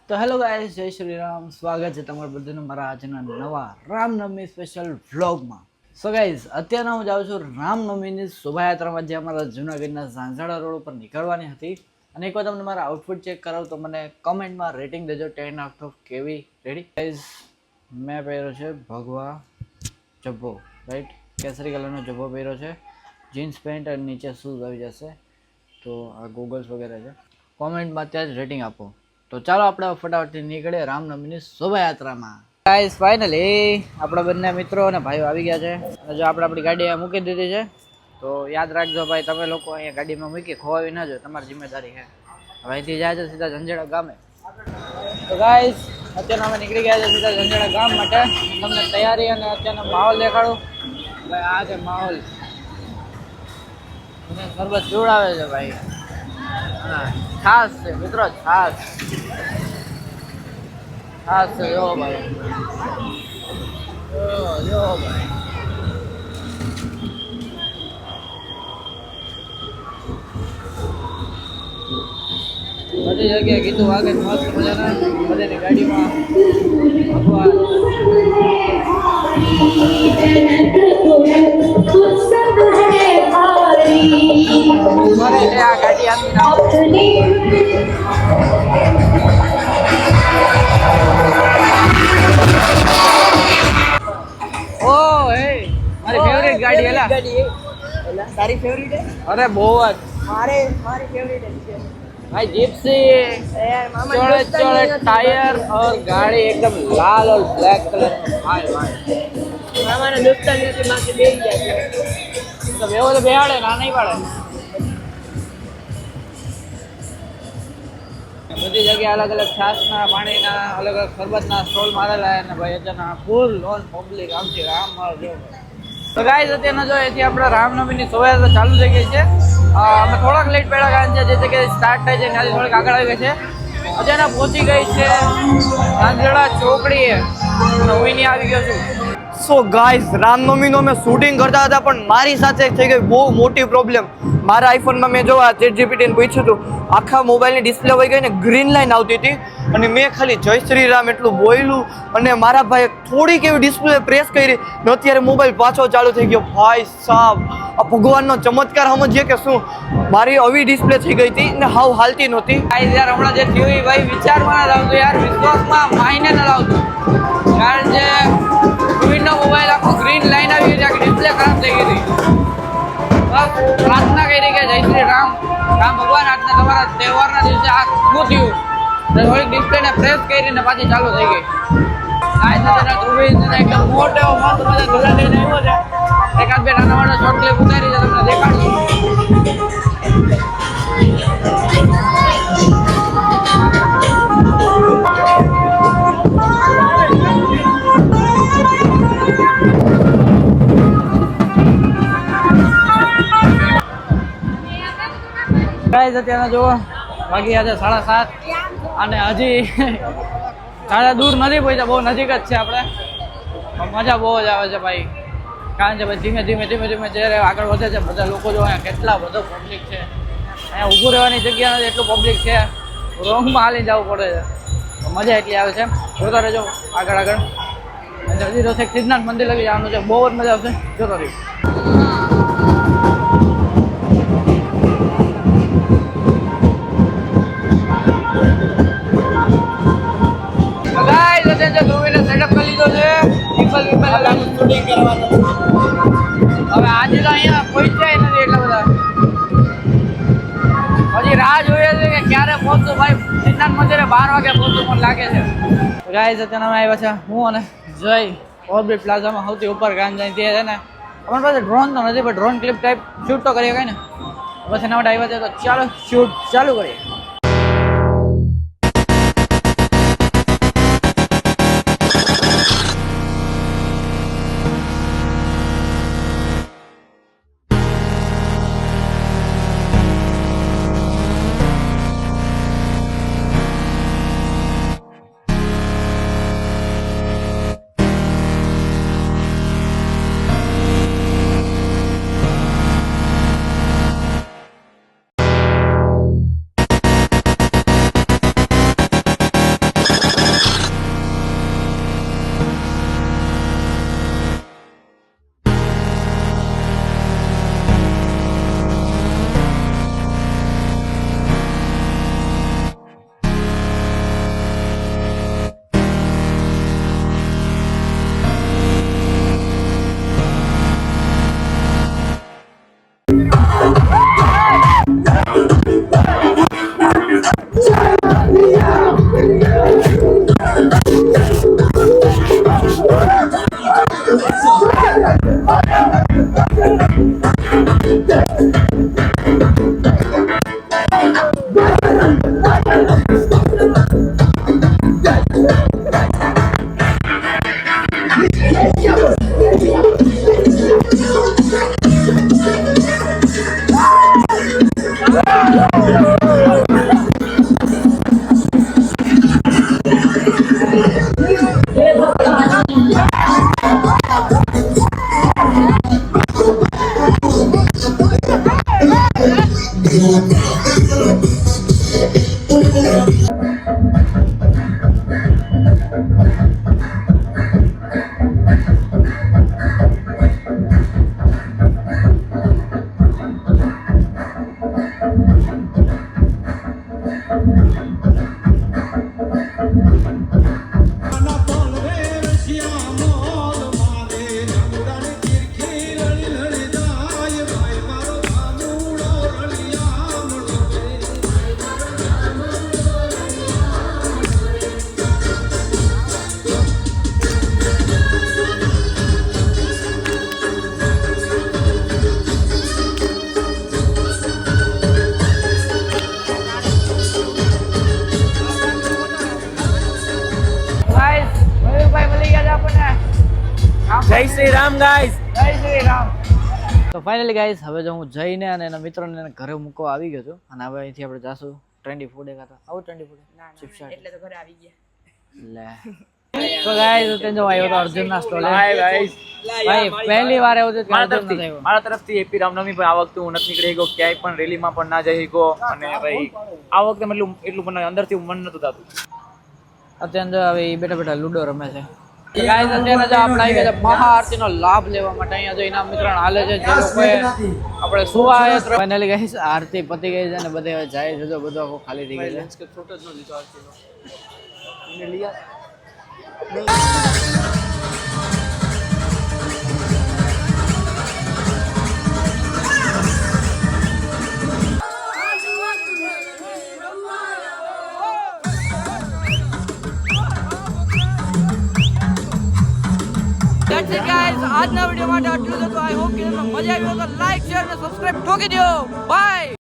તો hello guys, જય શ્રી રામ. સ્વાગત છે તમારા બધાનું મારા આજના નવા રામનવમી સ્પેશિયલ વ્લોગમાં. સો ગાઈસ, અત્યારે હું જાઉં છું રામનવમીની શોભાયાત્રામાં, જે અમારા જૂનાગઢના ઝાંઝાડા રોડ ઉપર નીકળવાની હતી. અને એકવાર તમને મારા આઉટફિટ ચેક કરાવું તો મને કમેન્ટમાં રેટિંગ દેજો 10 આઉટ ઓફ કેવી. Ready guys? મેં પહેર્યો છે ભગવા જબ્બો, રાઈટ, કેસરી કલરનો જબ્બો પહેર્યો છે, જીન્સ પેન્ટ અને નીચે શૂઝ આવી જશે. તો આ ગોગલ્સ વગેરે છે. કોમેન્ટમાં ત્યાં જ રેટિંગ આપો. તો ચાલો આપણે ફટાફટથી નીકળીએ રામનવમીની શોભાયાત્રામાં. ગાઈસ, ફાઇનલી આપણા બંને મિત્રો અને ભાઈઓ આવી ગયા છે. અને જો આપણે આપણી ગાડી મૂકી દીધી છે, તો યાદ રાખજો ભાઈ, તમે લોકો અહીંયા ગાડીમાં મૂકી ખોવાવી ના જો, તમારી જિમ્મેદારી છે. હવે અહીંથી જાય છે સીધા ઝંઝેડા ગામે. તો ગાઈસ, અત્યારે અમે નીકળી ગયા છે સીધા ઝંઝેડા ગામ માટે. તમને તૈયારી અને અત્યારનો માહોલ દેખાડું. ભાઈ આ છે માહોલ, શરબત જોડાવે છે ભાઈ. હા, ખાસ છે મિત્રો, ખાસ ખાસ છે. જો ભાઈ, જો ભાઈ, બધી જગ્યાએ કીધું વાગે મસ્ત મજાના બધાની ગાડીમાં ભગવાન. આ ગાડી આપી ઓ હે મારી ફેવરિટ ગાડી. એલા તારી ફેવરિટ है? અરે બહુ જ मारी फेवरेट है भाई. जिप्सी यार मामा चौड़े चौड़े टायर और गाड़ी एकदम लाल और ब्लैक कलर में. भाई भाई मामा ने दोस्तान ने मां के दे दिया है तो बेवो तो बेहाड़े ना नहीं पाड़े. બધી જગ્યાએ અલગ અલગ છાસના પાણીના અલગ અલગ શરબતના સ્ટોલ મારેલા અને ભાઈ અત્યારના ફૂલ લોન પબ્લિક આમથી રામ મારો જો. તો ગાઈસ, અત્યારના જો એથી આપણે રામનવમીની શોભાયાત્રા ચાલુ થઈ ગઈ છે. અમે થોડાક લેટ પહેલા કારણ છે, જે જગ્યાએ સ્ટાર્ટ થાય છે ત્યાંથી થોડીક આગળ આવી ગઈ છે. અત્યારના પહોંચી ગઈ છે ઝાંઝડા ચોકડીએ. હું નહીં આવી ગયો છું. સો ગાઈસ, રામનવમીનો મેં શૂટિંગ કરતા હતા, પણ મારી સાથે થઈ ગઈ બહુ મોટી પ્રોબ્લેમ. મારા આઈફોનમાં મેં જો આ ChatGPT ને પૂછ્યું હતું, આખા મોબાઈલની ડિસ્પ્લે વહી ગઈ ને ગ્રીન લાઈન આવતી હતી. અને મેં ખાલી જય શ્રી રામ એટલું બોલ્યું અને મારા ભાઈએ થોડીક એવી ડિસ્પ્લે પ્રેસ કરી ને અત્યારે મોબાઈલ પાછો ચાલુ થઈ ગયો. ભાઈ સાહેબ, આ ભગવાનનો ચમત્કાર સમજીએ કે શું. મારી આવી ડિસ્પ્લે થઈ ગઈ હતી ને હાવ હાલતી નહોતી. ગાઈસ યાર, હમણાં જે થયું એ ભાઈ વિચારમાં ના લાવતું યાર, વિશ્વાસમાં માયને ના લાવતું. કારણ કે વિન્ડો મોબાઈલ આખો ગ્રીન લાઈન આવી ગઈ છે, આખી ડિસ્પ્લે ખરાબ થઈ ગઈ હતી. બસ પ્રાર્થના કરી કે જય શ્રી રામ, રામ ભગવાન આજના તમારા તહેવારના દિવસે આ શું થયું. થોડીક ડિસ્પ્લેને પ્રેસ કરીને પાછી ચાલુ થઈ ગઈ. ગાઈસ, અત્યારે ધ્રુવી એકદમ મોટો એવો મસ્ત મજા ધોલા લઈને આવ્યો છે. એકાદ બે નાના નાના શોર્ટ ક્લિપ ઉતારી છે, તમને દેખાડું. ગાઈસ, અત્યારના જુઓ વાગ્યા છે 7:30 અને હજી સાડા દૂર નથી પહોંચ્યા, બહુ નજીક જ છે આપણે. મજા બહુ જ આવે છે ભાઈ, કારણ કે ભાઈ ધીમે ધીમે ધીમે ધીમે જ્યારે આગળ વધે છે બધા લોકો જો અહીંયા કેટલા બધો પબ્લિક છે. અહીંયા ઊભું રહેવાની જગ્યા નથી, એટલું પબ્લિક છે. રોંગમાં હાલી જવું પડે છે. મજા એટલી આવે છે. જોતા રહેજો આગળ આગળ. હજી તો સિદ્ધનાથ મંદિર લગી જવાનું છે, બહુ જ મજા આવશે. જોતા રહેજો. ધ્રુવીને સેટઅપ કરી લીધો છે. શૂટિંગ કરવાનું. હવે આજે તો અહીંયા પહોંચ્યા નથી એટલા બધા. હજી રાહ જોઈએ છે કે ક્યારે પહોંચતું. ભાઈ સિદ્ધનાથ મંદિરે 12 વાગે પહોંચતું પણ લાગે છે. ગાઈસ, અત્યારે અમે આવ્યા છે હું અને જય ઓર્બિટ પ્લાઝામાં સૌથી ઉપર ગામ જાય ત્યાં છે ને. અમારી પાસે ડ્રોન તો નથી, પણ ડ્રોન ક્લિપ ટાઈપ શૂટ તો કરીએ કઈ ને. બસ એના માટે આવ્યા છે, તો ચાલો શૂટ ચાલુ કરીએ. જય શ્રી રામ ગાઈસ. તો ફાઇનલી ગાઈસ હવે જો હું જઈને અને એના મિત્રોને એને ઘરે મૂકવા આવી ગયો છું અને હવે અહીંથી આપણે જાશું ટ્રેન્ડી ફૂડે ખાતા. આવું ટ્રેન્ડી ફૂડે ચિપ્સ એટલે તો ઘરે આવી ગયા. લે તો ગાઈસ અત્યારે જો આવ્યો તો અર્જુનના સ્ટોલે. Hi guys. ભાઈ પહેલી વાર એવું થયું કે અર્જુન નથી આવ્યો. મારા તરફથી હેપી રામનવમી. ભાઈ આ વખતે હું નથી નીકળી ગયો ક્યાંય પણ રેલીમાં પણ ના જઈ ગયો અને ભાઈ આ વખતે એટલું મને અંદરથી મન નતું થતું. અત્યારે જો હવે ઈ બેઠા બેઠા લુડો રમે છે. ગાઈસ અત્યારે જો આપણે આવી ગયા છે મહાઆરતીનો લાભ લેવા માટે. અહીંયા જો એના મિત્ર હાલે છે જે લોકોએ આપણે સુવા આવ્યા હતા. ફાઇનલી ગાઈસ આરતી પતી ગઈ છે અને બધે હવે જાય છે. જો બધું આખું ખાલી થઈ ગયું છે. ફોટો જ ન લીધો આરતીનો. એને લીયા That's it guys, આજના વિડીયો માટે આટલું જ હતું. આઈ હોપ કે તમને મજા આવી હોય તો લાઈક શેર અને સબસ્ક્રાઇબ ઠોકી દો. બાય.